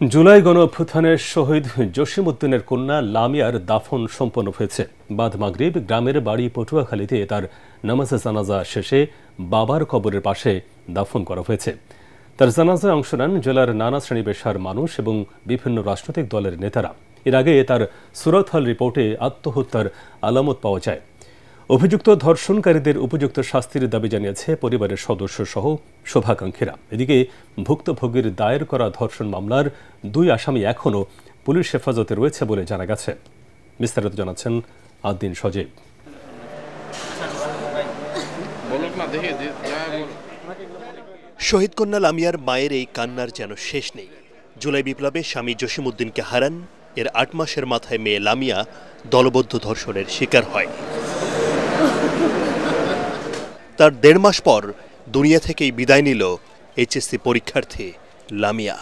জুলাই গণঅভ্যুত্থানের শহীদ জসিমউদ্দিনের কন্যা লামিয়ার দাফন সম্পন্ন হয়েছে। বাদ মাগরিব গ্রামের বাড়ি পটুয়াখালীতে তার নামাজে জানাজা শেষে বাবার কবরের পাশে দাফন করা হয়েছে। তার জানাজায় অংশ নেন জেলার নানা শ্রেণী পেশার মানুষ এবং বিভিন্ন রাজনৈতিক দলের নেতারা। এর আগে তার সুরত হল রিপোর্টে আত্মহত্যার আলামত পাওয়া যায়। অভিযুক্ত ধর্ষণকারীদের উপযুক্ত শাস্তির দাবি জানিয়েছে পরিবারের সদস্য সহ শুভাকাঙ্ক্ষীরা। এদিকে ভুক্তভোগীর দায়ের করা ধর্ষণ মামলার 2 আসামি এখনও পুলিশ হেফাজতে রয়েছে বলে জানা গেছে। বিস্তারিত জানাচ্ছেন আদ্দিন সজীব। শহীদ কন্যা লামিয়ার মায়ের এই কান্নার যেন শেষ নেই। জুলাই বিপ্লবে স্বামী জসিমউদ্দিনকে হারান। এর 8 মাসের মাথায় মেয়ে লামিয়া দলবদ্ধ ধর্ষণের শিকার হয়। তার 1.5 মাস পর দুনিয়া থেকেই বিদায় নিল এইচএসসি পরীক্ষার্থী লামিয়া।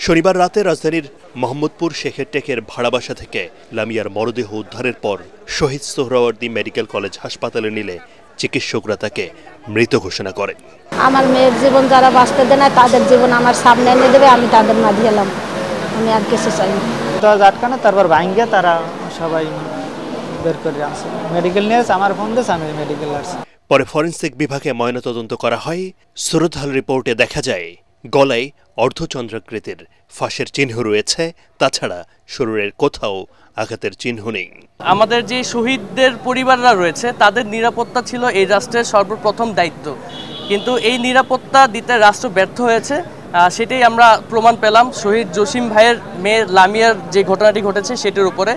শনিবার রাতে রাজধানীর মোহাম্মদপুর শেখের টেকের ভাড়া বাসা থেকে লামিয়ার মরদেহ উদ্ধারের পর শহীদ সোহরাওয়ার্দী মেডিকেল কলেজ হাসপাতালে নিলে চিকিৎসকরা তাকে মৃত ঘোষণা করেন। আমার মেয়ের জীবন যারা বাঁচতে দেয় না তাদের জীবন আমার সামনে এনে দেবে, আমি তাদের মাঝে এলাম, আমি আর কিছু চাই না। দরজা আটকানো, তারপর ভাঙ্গে তারা সবাই বের করে আসে। মেডিকেল নিয়ে আমার ফোন দিয়েছে, আমি মেডিকেল আসছি। পরে ফরেনসিক বিভাগে ময়নাতদন্ত করা হয়। সুরত হল রিপোর্টে দেখা যায় গলায় অর্ধচন্দ্রাকৃতির ফাঁসের চিহ্ন রয়েছে। তাছাড়া শরীরের কোথাও আঘাতের চিহ্ন নেই। আমাদের যে শহীদদের পরিবাররা রয়েছে তাদের নিরাপত্তা ছিল এই রাষ্ট্রের সর্বপ্রথম দায়িত্ব, কিন্তু এই নিরাপত্তা দিতে রাষ্ট্র ব্যর্থ হয়েছে। সেটাই আমরা প্রমাণ পেলাম শহীদ জসিম ভাইয়ের মেয়ে লামিয়ার যে ঘটনাটি ঘটেছে সেটির উপরে।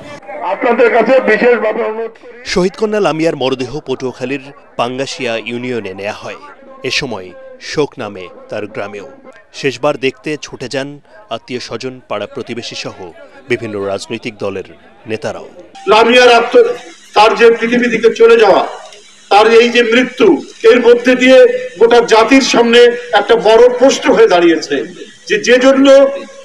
আপনাদের কাছে বিশেষভাবে অনুরোধ করি, শহীদ কন্যা লামিয়ার মরদেহ পটুয়াখালীর পাঙ্গাশিয়া ইউনিয়নে নেওয়া হয়। এ সময় শোক নামে তার গ্রামেও। শেষবার দেখতে ছুটে যান আত্মীয় স্বজন, পাড়া প্রতিবেশী সহ বিভিন্ন রাজনৈতিক দলের নেতারাও। লামিয়ার তার যে পৃথিবী থেকে চলে যাওয়া, তার এই যে মৃত্যু, এর মধ্যে দিয়ে গোটা জাতির সামনে একটা বড় প্রশ্ন হয়ে দাঁড়িয়েছে যে জন্য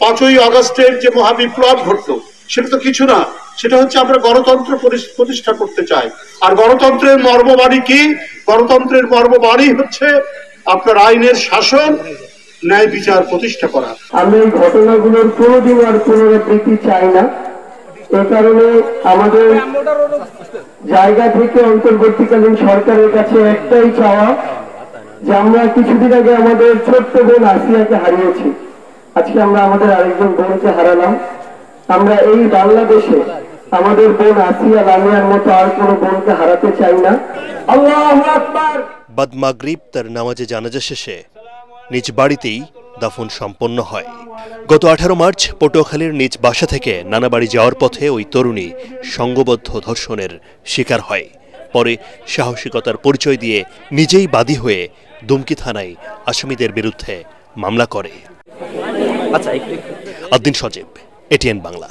5ই আগস্টের যে মহাবিপ্লব ঘটলো সেটা তো কিছু না, সেটা হচ্ছে আমরা গণতন্ত্র প্রতিষ্ঠা করতে চাই। আর গণতন্ত্রের মর্মবাণী কি? গণতন্ত্রের মর্মবাণী হচ্ছে আপনার আইনের শাসন, ন্যায় বিচার প্রতিষ্ঠা করা। আমি এই ঘটনাগুলোর কোনোদিন আর পুনরাবৃত্তি চাই না। এ কারণে আমাদের জায়গা থেকে অন্তর্বর্তীকালীন সরকারের কাছে একটাই চাওয়া যে আমরা কিছুদিন আগে আমাদের ছোট্ট বোন আসিয়াকে হারিয়েছি, আজকে আমরা আমাদের আরেকজন বোনকে হারালাম। আমরা এই বাংলাদেশে আমাদের বোন আসিয়া লামিয়ার মতো আর কোনো বোনকে হারাতে চাই না। আল্লাহু আকবার। বাদ মাগরিব তার নামাজে জানাজা শেষে নিজ বাড়িতেই দাফন সম্পন্ন হয়। গত 18 মার্চ পটুয়াখালীর নিজ বাসা থেকে নানা বাড়ি যাওয়ার পথে ওই তরুণী সংঘবদ্ধ ধর্ষণের শিকার হয়। পরে সাহসিকতার পরিচয় দিয়ে নিজেই বাদী হয়ে দুমকি থানায় আসামিদের বিরুদ্ধে মামলা করে। আদ্দিন সজীব, এটিএন বাংলা।